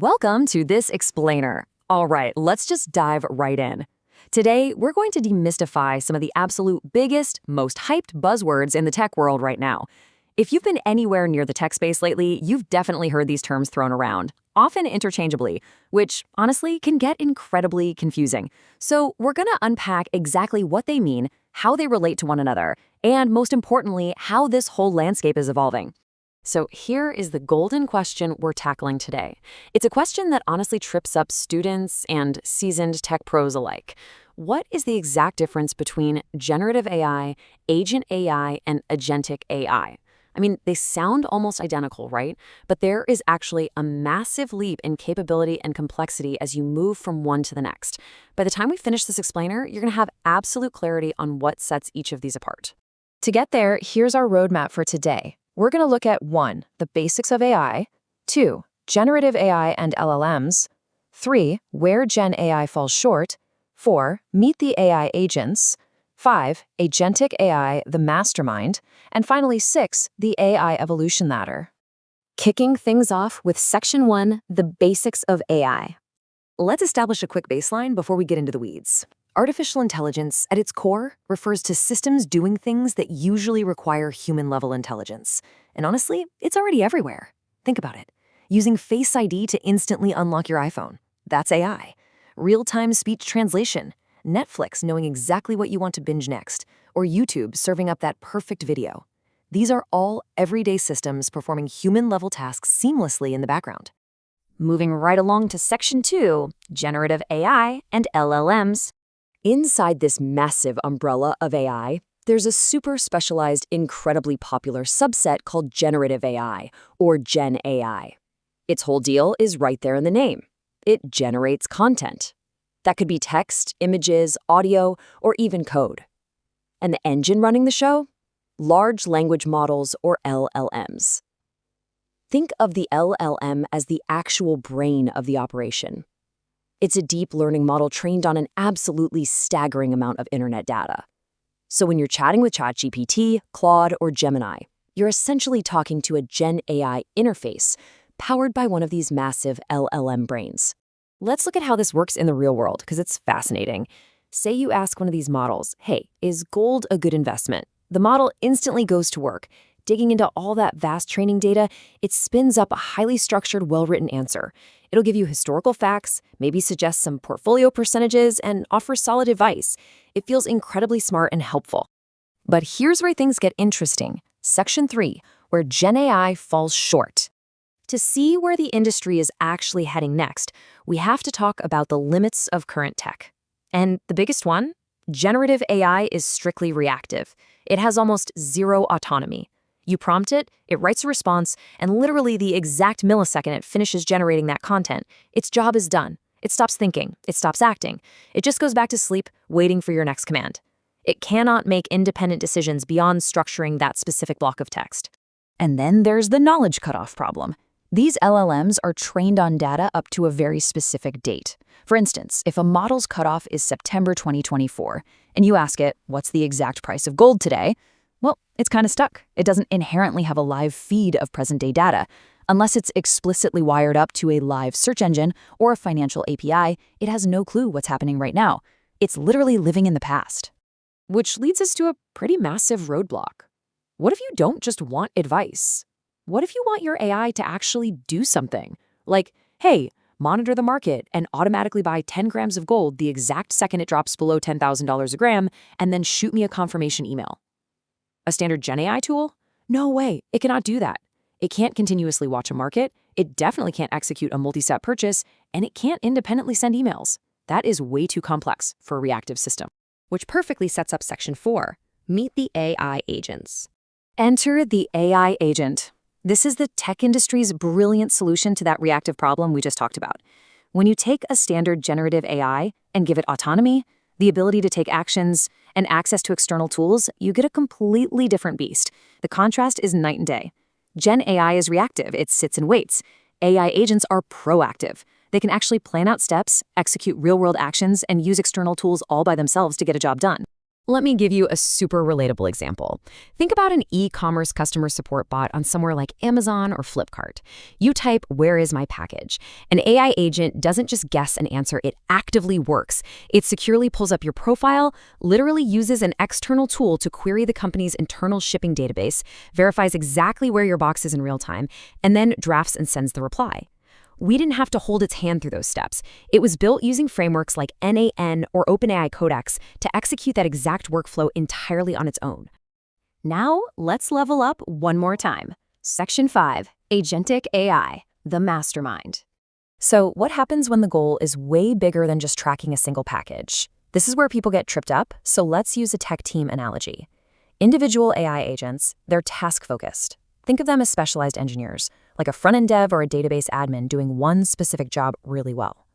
Welcome to this explainer. All right, let's just dive right in. Today, we're going to demystify some of the absolute biggest, most hyped buzzwords in the tech world right now. If you've been anywhere near the tech space lately, you've definitely heard these terms thrown around, often interchangeably, which honestly can get incredibly confusing. So we're going to unpack exactly what they mean, how they relate to one another, and most importantly, how this whole landscape is evolving. So here is the golden question we're tackling today. It's a question that honestly trips up students and seasoned tech pros alike. What is the exact difference between generative AI, agent AI, and agentic AI? I mean, they sound almost identical, right? But there is actually a massive leap in capability and complexity as you move from one to the next. By the time we finish this explainer, you're going to have absolute clarity on what sets each of these apart. To get there, here's our roadmap for today. We're going to look at 1. The basics of AI, 2. Generative AI and LLMs, 3. Where Gen AI falls short, 4. Meet the AI agents, 5. Agentic AI, the Mastermind, and finally 6. The AI evolution ladder. Kicking things off with Section 1, the basics of AI. Let's establish a quick baseline before we get into the weeds. Artificial intelligence, at its core, refers to systems doing things that usually require human-level intelligence. And honestly, it's already everywhere. Think about it. Using Face ID to instantly unlock your iPhone. That's AI. Real-time speech translation. Netflix knowing exactly what you want to binge next. Or YouTube serving up that perfect video. These are all everyday systems performing human-level tasks seamlessly in the background. Moving right along to Section 2, Generative AI and LLMs. Inside this massive umbrella of AI, there's a super specialized, incredibly popular subset called generative AI, or Gen AI. Its whole deal is right there in the name. It generates content. That could be text, images, audio, or even code. And the engine running the show? Large language models, or LLMs. Think of the LLM as the actual brain of the operation. It's a deep learning model trained on an absolutely staggering amount of internet data. So when you're chatting with ChatGPT, Claude, or Gemini, you're essentially talking to a Gen AI interface powered by one of these massive LLM brains. Let's look at how this works in the real world, because it's fascinating. Say you ask one of these models, hey, is gold a good investment? The model instantly goes to work. Digging into all that vast training data, it spins up a highly structured, well-written answer. It'll give you historical facts, maybe suggest some portfolio percentages, and offer solid advice. It feels incredibly smart and helpful. But here's where things get interesting. Section 3, where Gen AI falls short. To see where the industry is actually heading next, we have to talk about the limits of current tech. And the biggest one? Generative AI is strictly reactive. It has almost zero autonomy. You prompt it, it writes a response, and literally the exact millisecond it finishes generating that content, its job is done. It stops thinking, it stops acting. It just goes back to sleep, waiting for your next command. It cannot make independent decisions beyond structuring that specific block of text. And then there's the knowledge cutoff problem. These LLMs are trained on data up to a very specific date. For instance, if a model's cutoff is September 2024, and you ask it, what's the exact price of gold today? Well, it's kind of stuck. It doesn't inherently have a live feed of present-day data. Unless it's explicitly wired up to a live search engine or a financial API, it has no clue what's happening right now. It's literally living in the past. Which leads us to a pretty massive roadblock. What if you don't just want advice? What if you want your AI to actually do something? Like, hey, monitor the market and automatically buy 10 grams of gold the exact second it drops below $10,000 a gram, and then shoot me a confirmation email. A standard Gen AI tool? No way, it cannot do that. It can't continuously watch a market, it definitely can't execute a multi-step purchase, and it can't independently send emails. That is way too complex for a reactive system. Which perfectly sets up Section 4, Meet the AI agents. Enter the AI agent. This is the tech industry's brilliant solution to that reactive problem we just talked about. When you take a standard generative AI and give it autonomy, the ability to take actions, and access to external tools, you get a completely different beast. The contrast is night and day. Gen AI is reactive, it sits and waits. AI agents are proactive. They can actually plan out steps, execute real-world actions, and use external tools all by themselves to get a job done. Let me give you a super relatable example. Think about an e-commerce customer support bot on somewhere like Amazon or Flipkart. You type, "Where is my package?" An AI agent doesn't just guess an answer, it actively works. It securely pulls up your profile, literally uses an external tool to query the company's internal shipping database, verifies exactly where your box is in real time, and then drafts and sends the reply. We didn't have to hold its hand through those steps. It was built using frameworks like NAN or OpenAI Codex to execute that exact workflow entirely on its own. Now, let's level up one more time. Section 5, Agentic AI, the Mastermind. So what happens when the goal is way bigger than just tracking a single package? This is where people get tripped up, so let's use a tech team analogy. Individual AI agents, they're task-focused. Think of them as specialized engineers, like a front-end dev or a database admin doing one specific job really well.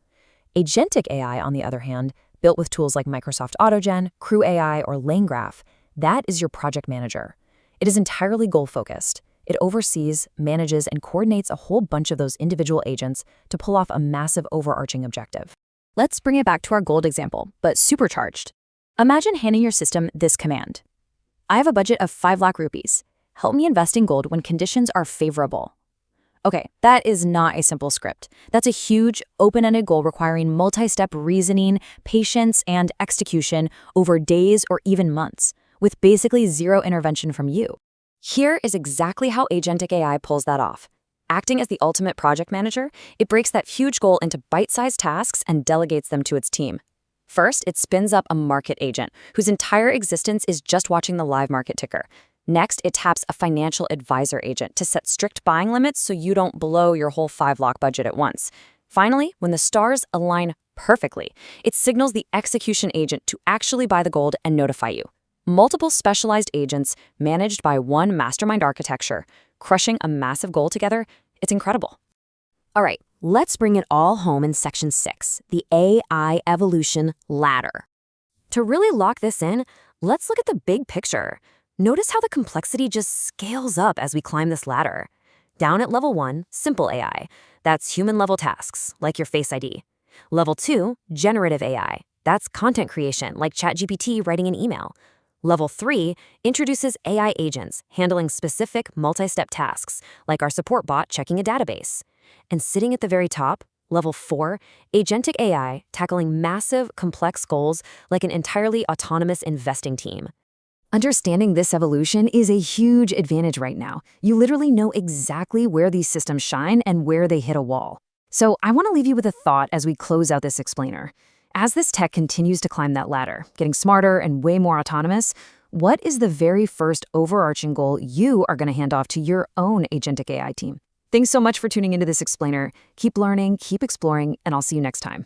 Agentic AI, on the other hand, built with tools like Microsoft AutoGen, Crew AI, or LangGraph, that is your project manager. It is entirely goal-focused. It oversees, manages, and coordinates a whole bunch of those individual agents to pull off a massive overarching objective. Let's bring it back to our gold example, but supercharged. Imagine handing your system this command. I have a budget of 5 lakh rupees. Help me invest in gold when conditions are favorable. Okay, that is not a simple script. That's a huge, open-ended goal requiring multi-step reasoning, patience, and execution over days or even months, with basically zero intervention from you. Here is exactly how Agentic AI pulls that off. Acting as the ultimate project manager, it breaks that huge goal into bite-sized tasks and delegates them to its team. First, it spins up a market agent, whose entire existence is just watching the live market ticker. Next, it taps a financial advisor agent to set strict buying limits so you don't blow your whole 5 lakh budget at once. Finally, when the stars align perfectly, it signals the execution agent to actually buy the gold and notify you. Multiple specialized agents managed by one mastermind architecture, crushing a massive goal together. It's incredible. All right, let's bring it all home in Section 6, the AI evolution ladder. To really lock this in, let's look at the big picture. Notice how the complexity just scales up as we climb this ladder. Down at level 1, simple AI. That's human-level tasks, like your Face ID. Level 2, generative AI. That's content creation, like ChatGPT writing an email. Level 3 introduces AI agents, handling specific multi-step tasks, like our support bot checking a database. And sitting at the very top, Level 4, Agentic AI, tackling massive, complex goals like an entirely autonomous investing team. Understanding this evolution is a huge advantage right now. You literally know exactly where these systems shine and where they hit a wall. So I want to leave you with a thought as we close out this explainer. As this tech continues to climb that ladder, getting smarter and way more autonomous, what is the very first overarching goal you are going to hand off to your own Agentic AI team? Thanks so much for tuning into this explainer. Keep learning, keep exploring, and I'll see you next time.